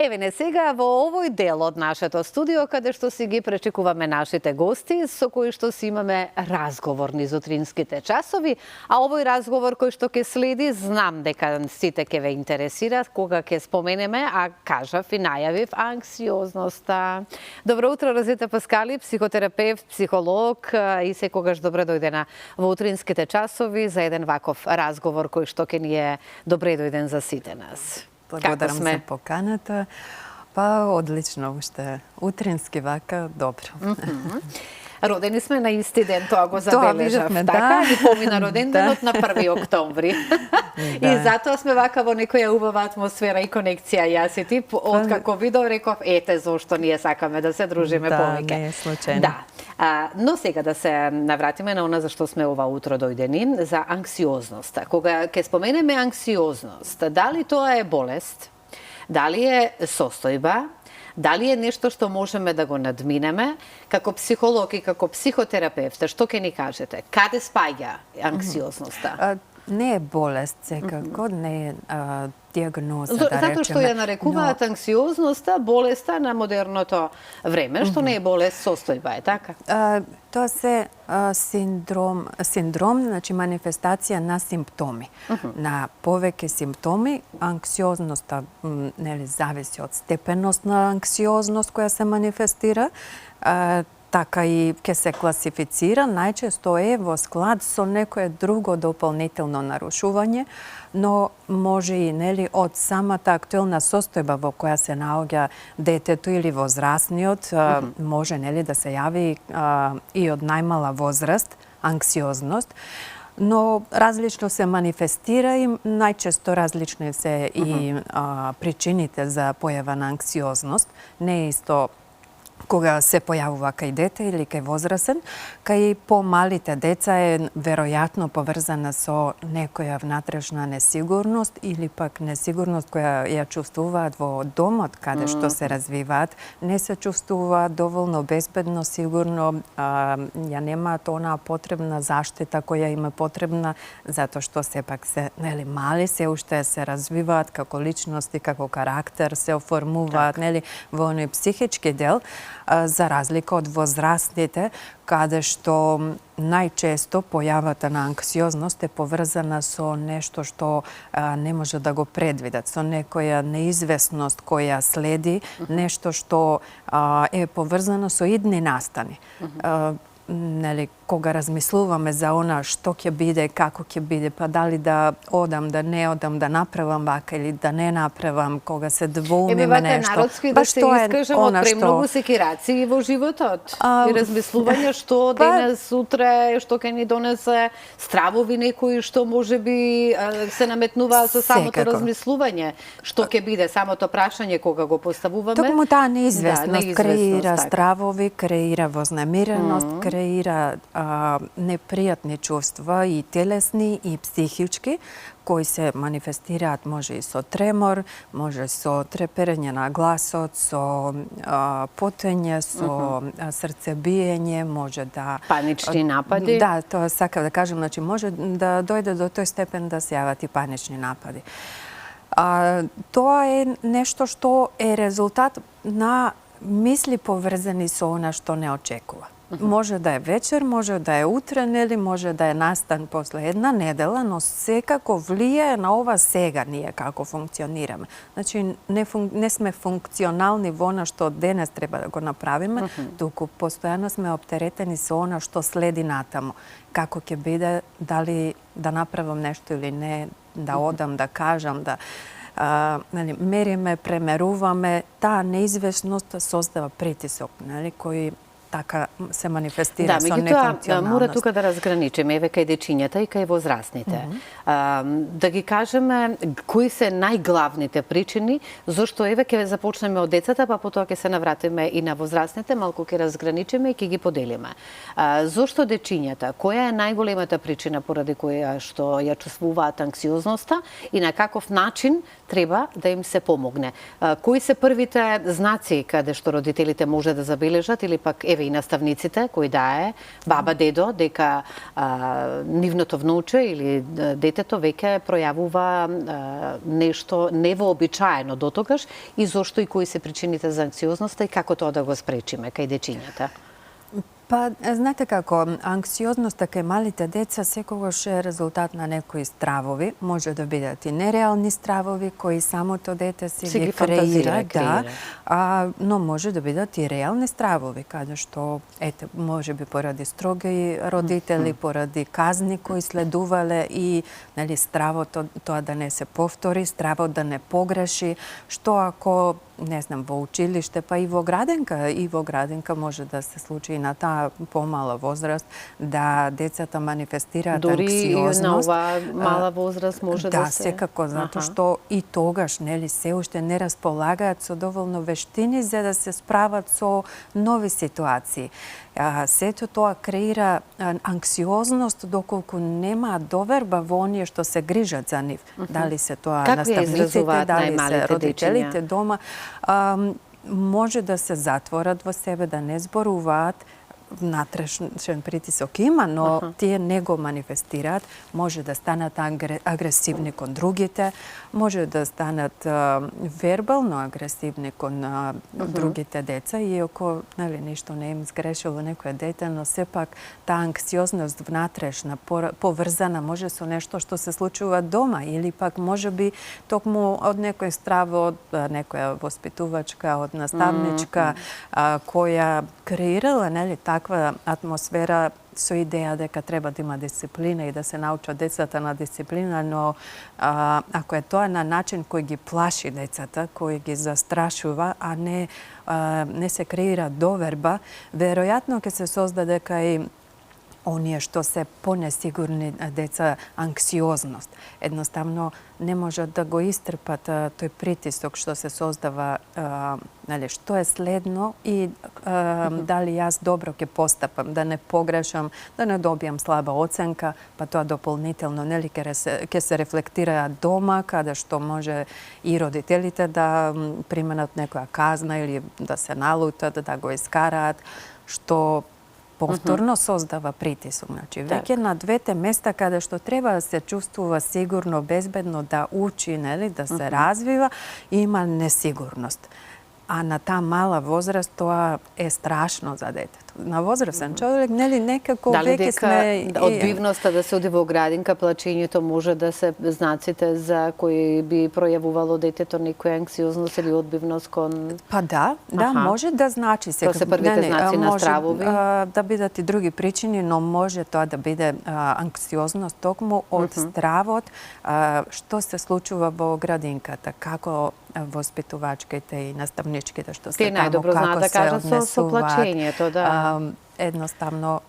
Еве не сега во овој дел од нашето студио, каде што си ги пречекуваме нашите гости, со кои што си имаме разговор низ утринските часови, а овој разговор кој што ќе следи, знам дека сите ќе ве интересира кога ќе споменеме, а кажав и најавив анксиозноста. Добро утро, Розита Паскали, психотерапевт, психолог и секогаш добре дојдена во утринските часови за еден ваков разговор кој што ќе ни е добре дојден за сите нас. Благодарам за поканата. Па, одлично, уште утрински вака, добро. Родени сме на исти ден, тоа го забележав. Така, и помина роден денот на 1 октомври. И затоа сме вака во некоја убава атмосфера и конекција. Јас и ти, откако видов, реков, ете зошто ние сакаме да се дружиме повеќе. Да, не е случајно. Да. Но сега да се навратиме на она за што сме ова утро дојдени, за анксиозноста. Кога ќе споменеме анксиозност, дали тоа е болест, дали е состојба, дали е нешто што можеме да го надминеме, како психолог и како психотерапевт, што ќе ни кажете? Каде спаѓа анксиозноста? Не е болест секако, не е диагноза, да речеме. Затоа што ја нарекуваат анксиозноста болеста на модерното време, што не е болест, состојба е, така? Тоа се синдром, значи манифестација на симптоми. На повеќе симптоми, анксиозноста нели зависи од степеност на анксиозност која се манифестира, така и ќе се класифицира, најчесто е во склад со некое друго дополнително нарушување, но може и нели од самата актуелна состојба во која се наоѓа детето или возрастниот, може нели да се јави и од најмала возраст анксиозност, но различно се манифестира и најчесто различни се и причините за појава на анксиозност. Не е исто кога се појавува кај дете или кај возрасен, кај помалите деца е веројатно поврзана со некоја внатрешна несигурност или пак несигурност која ја чувствуваат во домот каде што се развиваат, не се чувствуваат доволно безбедно, сигурно, ја немаат онаа потребна заштита која им е потребна, затоа што сепак се нели мали, се уште се развиваат како личности, како карактер, се оформуваат нели во оној психички дел, за разлика од возрастните, каде што најчесто појавата на анксиозност е поврзана со нешто што не може да го предвидат, со некоја неизвестност која следи, нешто што е поврзано со идни настани. Нели, кога размислуваме за она што ќе биде, како ќе биде, па дали да одам, да не одам, да направам вака или да не направам, кога се двоумиме нешто. Народски да се искажам од премногу секирации во животот и размислување што денес, утре, што ќе ни донесе, стравови некои што може би се наметнуваат со самото размислување, што ќе биде, самото прашање кога го поставуваме. Токму таа неизвестност креира стравови, креира вознемиреност, креира непријатни чувства и телесни и психички, кои се манифестираат може и со тремор, може со треперење на гласот, со потење, со срцебиење, може да... Панични напади? Да, тоа сакав да кажам, значи може да дојде до тој степен да се јават и панични напади. Тоа е нешто што е резултат на мисли поврзани со она што не очекува. Може да е вечер, може да е утре, нели, може да е настан после една недела, но секако влијае на ова сега ние како функционираме. Значи, не сме функционални во она што денес треба да го направиме, туку постојано сме оптеретени со она што следи натаму. Како ќе биде, дали да направам нешто или не, да одам, да кажам, да... мериме, премеруваме, таа неизвестност создава притисок, нели, кој така се манифестира со нефункционалност. Да, мора тука да разграничиме, еве кај дечињата и кај возрастните. Да ги кажеме кои се најглавните причини, зашто еве ќе започнеме од децата, па потоа ќе се навратиме и на возрастните, малку ќе разграничиме и ќе ги поделиме. Зошто дечињата? Која е најголемата причина поради која што ја чувствуваат анксиозноста и на каков начин треба да им се помогне? Кои се првите знаци каде што родителите може да забележат или пак еве и наставниците кои дае баба, дедо, дека нивното внуче или детето веќе пројавува нешто невообичаено дотогаш и зошто и кои се причините за анксиозноста и како тоа да го спречиме кај дечињата? Па, знаете како, анксиозноста кај малите деца секогаш е резултат на некои стравови. Може да бидат и нереални стравови кои самото дете си ги креира, да, но може да бидат и реални стравови, каде што, ете, може би поради строги родители, поради казни кои следувале и нели, стравото тоа да не се повтори, стравот да не погреши, што ако не знам, во училиште, па и во градинка може да се случи и на таа помала возраст да децата манифестираат анксиозност. Дури и на оваа мала возраст може да се... Да, секако, затоа што и тогаш, нели, се уште не располагаат со доволно вештини за да се справат со нови ситуации. Сето тоа креира анксиозност доколку нема доверба во оние што се грижат за нив. Дали се тоа наставниците, дали се родителите дома. Може да се затворат во себе, да не зборуваат, внатрешен притисок има, но тие не го манифестираат. Може да станат агресивни кон другите, може да станат вербално агресивни кон другите деца, иако нели, ништо не им сгрешило некој дете, но сепак таа анксиозност внатрешна, поврзана може со нешто што се случува дома или пак може би токму од некој страв од некоја воспитувачка, од наставничка која креирала нели таква атмосфера со идеја дека треба да има дисциплина и да се научат децата на дисциплина, но ако е тоа на начин кој ги плаши децата, кој ги застрашува, а не се креира доверба, веројатно ќе се создаде кај оние што се понесигурни деца анксиозност. Едноставно не можат да го истрпат тој притисок што се создава, нали, што е следно и дали јас добро ќе постапам, да не погрешам, да не добијам слаба оценка, па тоа дополнително нели ќе се рефлектира дома, каде што може и родителите да применат некоја казна или да се налутат, да го искараат, што повторно создава притисок. Значи, веќе на двете места каде што треба да се чувствува сигурно, безбедно, да учи, нели, да се развива, има несигурност. А на таа мала возраст тоа е страшно за детето. На возрастен човек, нели, некако веќе сме... Дали дека одбивноста да се оди во градинка, плачењето може да се знаците за кои би пројавувало детето некоја анксиозност или одбивност кон... Па да, може да значи се. Тоа се првите знаци на стравови? Да бидат и други причини, но може тоа да биде анксиозност токму од стравот што се случува во градинката, како воспитувачките и наставничките што се таму, како се однесуваат. Со плачењето, да. Едноставно,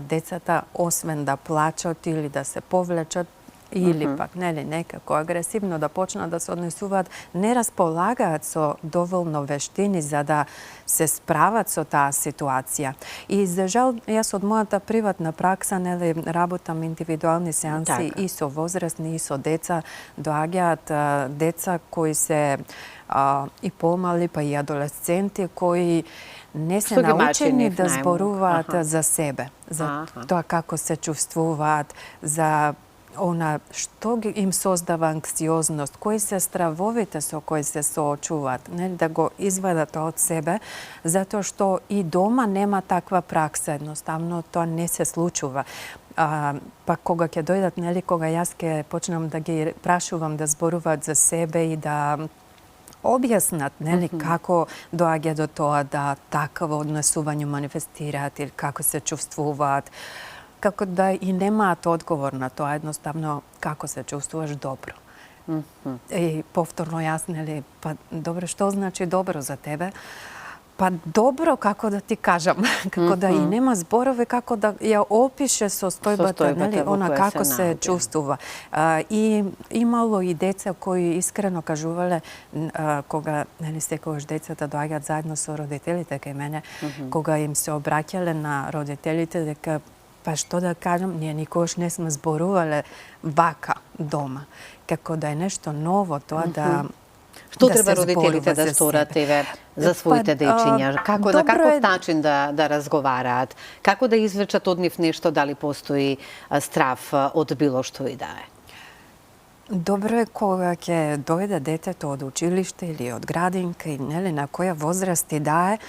децата, освен да плачат или да се повлечат, или пак нели некако агресивно да почнат да се однесуваат, не располагаат со доволно вештини за да се справат со таа ситуација. И за жал, јас од мојата приватна пракса нели работам индивидуални сеанси и со возрастни и со деца, доаѓаат деца кои се и помали, па и адолесценти кои не се научени да зборуваат за себе, за тоа како се чувствуваат, за она што им создава анксиозност, кои се стравовите со кои се соочуваат, нели да го извадат од себе, затоа што и дома нема таква пракса, едноставно тоа не се случува. Па кога ќе дојдат, нели, кога јас ќе почнам да ги прашувам да зборуваат за себе и да објаснат, нели, како доаѓа до тоа да такво однесување манифестираат или како се чувствуваат, како да и немаат одговор на тоа, едноставно како се чувствуваш добро. И повторно јас, нели, па добро, што значи добро за тебе? Па добро, како да ти кажам, како да и нема зборови, како да ја опише состојбата, нели, она како се чувствува. И имало и деца кои искрено кажувале, кога, нели, секогаш децата доаѓаат заедно со родителите кај мене, кога им се обраќале на родителите дека па што да кажам, ние никогаш не сме зборувале вака дома. Како да е нешто ново тоа, да Што да треба се родителите зборува да сторат себе. еве за своите дечиња? Како на добро каков е- начин да разговараат? Како да извлечат од нив нешто, дали постои страв од било што и да е? Добро е кога ќе дојде детето од училиште или од градинка и нели на која возраст и да е,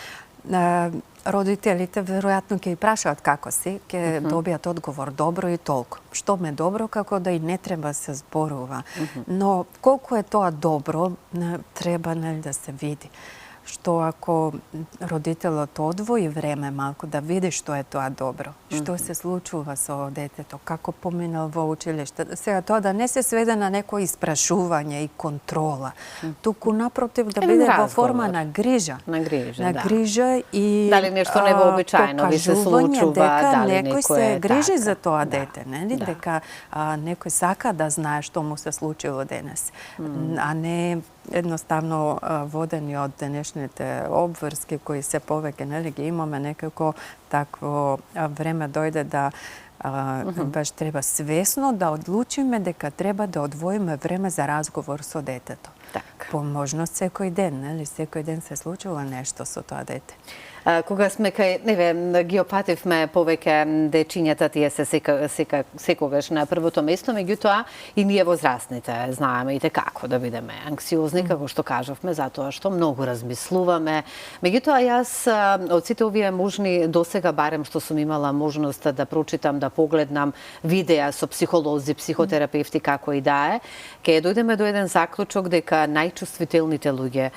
родителите веројатно ќе и прашаат како си, ќе добијат одговор добро и толку. Што ме добро, како да и не треба се зборува. Но колку е тоа добро, треба нели да се види. Што ако родителот одвои време малку да види што е тоа добро, што се случува со детето, како поминал во училиште. Сега тоа да не се сведе на некој испрашување и контрола, туку напротив да биде во форма на грижа. На грижа, на да. грижа и Дали нешто невообичаено ви се покажување случува, дека дали некој некој се е грижи така. за тоа Да. дете, нели? Да. Дека некој сака да знае што му се случило денес, а не едноставно водени од денешните обврски кои се повеќе нели ги имаме некако такво време дојде да баш треба свесно да одлучиме дека треба да одвоиме време за разговор со детето. Така. По можност секој ден, нели? Секој ден се случува нешто со тоа дете. Кога сме кај, ги опативме повеќе дечињата, тие се секогаш на првото место, меѓутоа и ние возрастните знаеме и како да бидеме анксиозни, како што кажавме, затоа што многу размислуваме. Меѓутоа јас од сите овие можни досега, барем што сум имала можност да прочитам, да погледнам видеа со психолози, психотерапевти, како и да е, ќе дојдеме до еден заклучок дека најчувствителните луѓе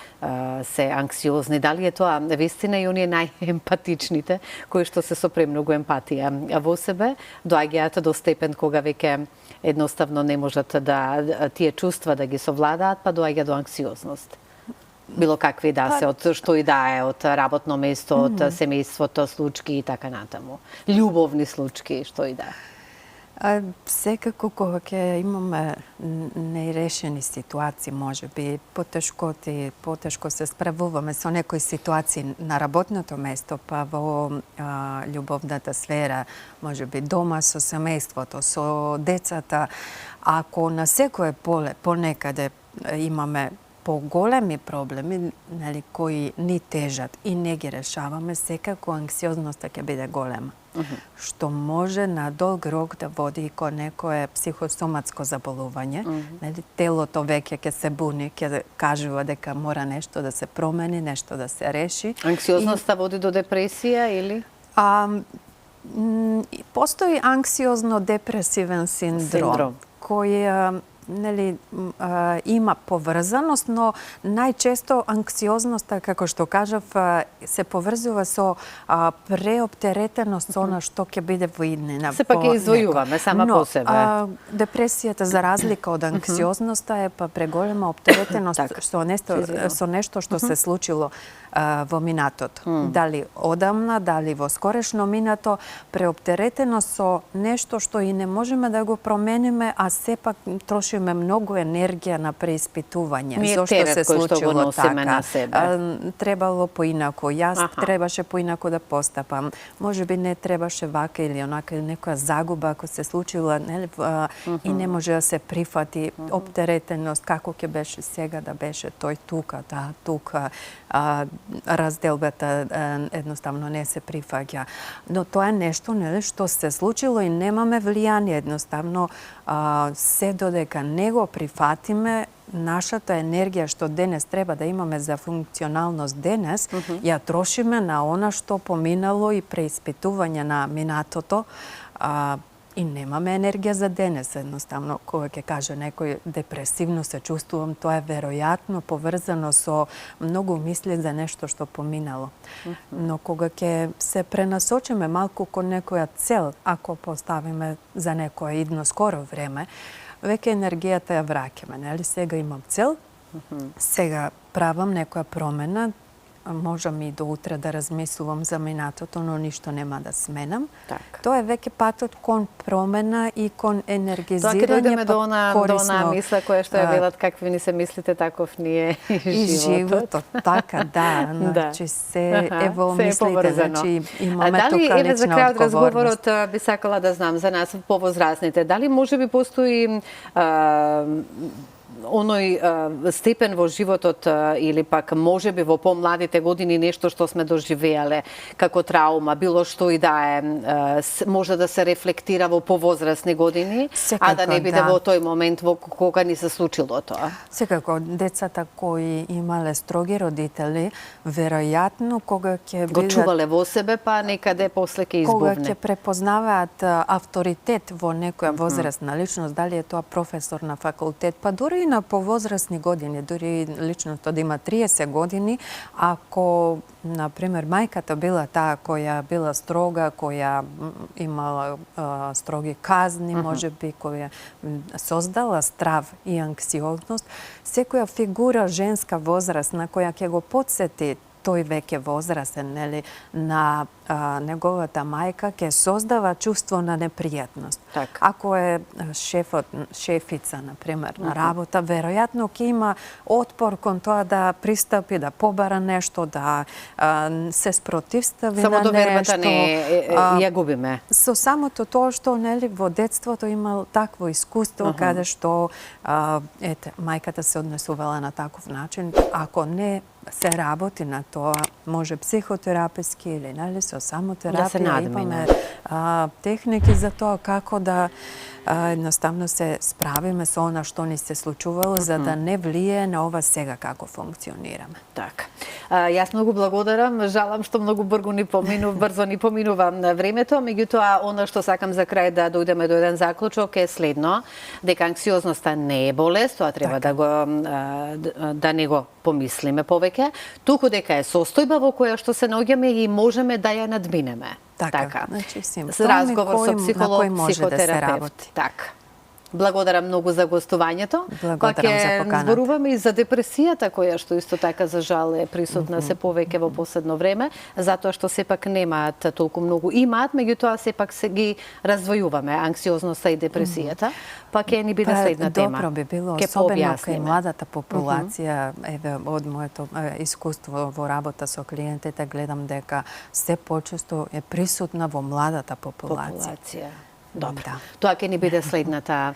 се анксиозни. Дали е тоа вистина и оние најемпатичните, кои што се со премногу емпатија во себе, доаѓаат до степен кога веќе едноставно не можат да тие чувства да ги совладаат, па доаѓа до анксиозност. Било какви да се, од што и да е, од работно место, од семејството, случки и така натаму. Љубовни случки, што и да е. Секако кога ќе имаме нерешени ситуации, може би потешко се справуваме со некои ситуации на работното место, па во љубовната сфера, може би дома со семејството, со децата, ако на секое поле понекаде имаме поголеми проблеми, нели, кои ни тежат и не ги решаваме, секако анксиозноста ќе биде голема. Што може на долг рок да води и кон некое психосоматско заболување. Нели, телото веќе ќе се буни, ќе кажува дека мора нешто да се промени, нешто да се реши. Анксиозноста води до депресија или? Постои анксиозно-депресивен синдром. Кој нели, има поврзаност, но најчесто анксиозноста, како што кажав, се поврзува со преоптеретеност со она што ќе биде во иднина. Сепак ја извојуваме сама по себе. Депресијата, за разлика од анксиозноста, е па преголема оптеретеност со нешто што се случило во минатото. Дали одамна, дали во скорешно минато, преоптеретеност со нешто што и не можеме да го промениме, а сепак трошиме многу енергија на преиспитување. Зошто се случило така? Требало поинаку. Јас требаше поинаку да постапам. Може би не требаше вака или онака, или некоја загуба ако се случила, нели, и не може да се прифати. Оптеретеност, како ќе беше сега да беше тој тука, таа тука. Разделбата едноставно не се прифаќа. Но тоа е нешто, нели, што се случило и немаме влијание. Едноставно, се додека не го прифатиме, нашата енергија што денес треба да имаме за функционалност денес, ја трошиме на она што поминало и преиспитување на минатото, и немаме енергија за денес. Едноставно, кога ќе каже некој депресивно се чувствувам, тоа е веројатно поврзано со многу мисли за нешто што поминало. Но кога ќе се пренасочиме малку кон некоја цел, ако поставиме за некое идно скоро време, веќе енергијата ја враќаме. Нели, сега имам цел, сега правам некоја промена, можам и до утре да размислувам за минатото, но ништо нема да сменам. Так. Тоа е веќе патот кон промена и кон енергизирање. Тоа ќе дојдеме до корисно... она мисла која што ја велат, какви ни се мислите, таков ни е и животот. Така, да. Значи се е во мислите, значи имаме тука лична одговорност. За крајот разговорот би сакала да знам за нас повозрастните, дали може би постои оној степен во животот или пак можеби во помладите години нешто што сме доживеале како траума, било што и да е, може да се рефлектира во повозрасни години, а да не биде во тој момент во кога ни се случило тоа. Секако, децата кои имале строги родители, веројатно кога ќе го чувале во себе, па некаде после ќе избувне. Кога ќе препознаваат авторитет во некоја возрастна личност, дали е тоа професор на факултет, па дури и на повозрастни години, дури личноста да има 30 години, ако, например, мајката била таа која била строга, која имала строги казни, можеби, која создала страв и анксиозност, секоја фигура женска возрастна која ќе го потсети тој веќе возрасен, нели, на неговата мајка, ќе создава чувство на непријатност. Так. Ако е шефица, например, на работа, веројатно ќе има отпор кон тоа да пристапи, да побара нешто, да се спротивстави само на нешто. Само довербата не ја губиме. Со самото тоа што, нели, во детството имал такво искуство, каде што мајката се однесувала на таков начин, ако не се работи на тоа, може психотераписки или, нели, со самотерапија, имаме техники за тоа како да едноставно се справиме со она што ни се случувало, за да не влие на ова сега како функционираме. Така. Јас многу благодарам, жалам што многу брзо ни поминува времето, меѓутоа она што сакам за крај да дојдеме до еден заклучок е следно, дека анксиозноста не е болест, тоа треба да не го помислиме повеќе, туку дека е состојба во која што се наоѓаме и можеме да ја надминеме. Така. Значи, разговор со психолог, психотерапевт. Така. Благодарам многу за гостувањето. Благодарам за поканата. Зборуваме и за депресијата, која што исто така за жал е присутна се повеќе во последно време, затоа што сепак немаат толку многу, имаат, меѓутоа сепак се ги раздвојуваме, анксиозноста и депресијата, па ќе ни биде следна тема. Добро би било, особено кај младата популација, еве од моето искуство во работа со клиентите, гледам дека се почесто е присутна во младата популација. Добро. Тоа ќе ни биде следната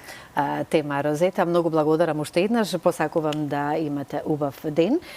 тема, Розета. Многу благодарам уште еднаш. Посакувам да имате убав ден.